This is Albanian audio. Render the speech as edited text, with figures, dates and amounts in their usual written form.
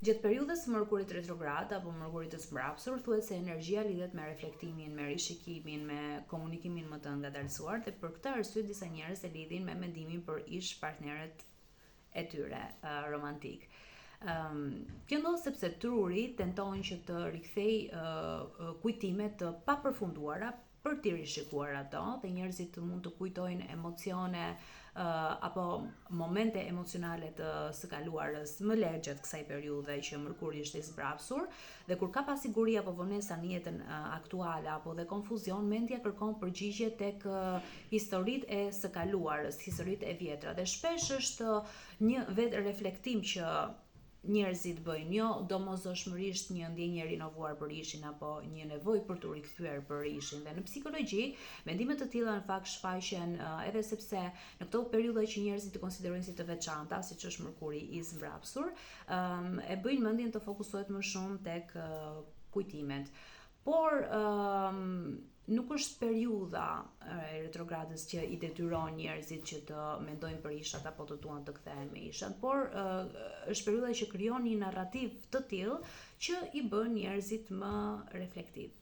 Gjatë periudhës së Mërkurit retrograd apo Mërkurit të mbrapsur, thuhet se energjia lidhet me reflektimin, me rishikimin, me komunikimin më të ngadalësuar, dhe për këtë arsye disa njerëz e lidhin me mendimin për ish partnerët e tyre romantik. Kjo ndodh sepse truri tenton që të rikthej kujtime të papërfunduara për t'i rishikuar ato, dhe njerëzit mund të kujtojnë emocione apo momente emocionale të së kaluarës më lehtë gjatë kësaj periudhe që Mërkuri është i zbrapsur, dhe kur ka pasiguri apo vonesa në jetën aktuale apo dhe konfuzion, mendja kërkon përgjigje tek historitë e së kaluarës, historitë e vjetra, dhe shpesh është një vetë reflektim që njerëzit bëjnë, jo domosdoshmërisht një ndjenjë e rinovuar për ishin apo një nevojë për të rikthyer për ishin. Dhe në psikologji, mendime të tilla në fakt shfaqen edhe sepse në këto periudha që njerëzit i konsiderojnë si të veçanta, siç është Mërkuri i zmbrapsur, e bëjnë mendjen të fokusohet më shumë tek kujtimet. Por nuk është periudha e retrogradës që i detyron njerëzit që të mendojnë për ishat apo të duan të kthehen me ishat, por është periudha që krijon një narrativ të tillë që i bën njerëzit më reflektiv.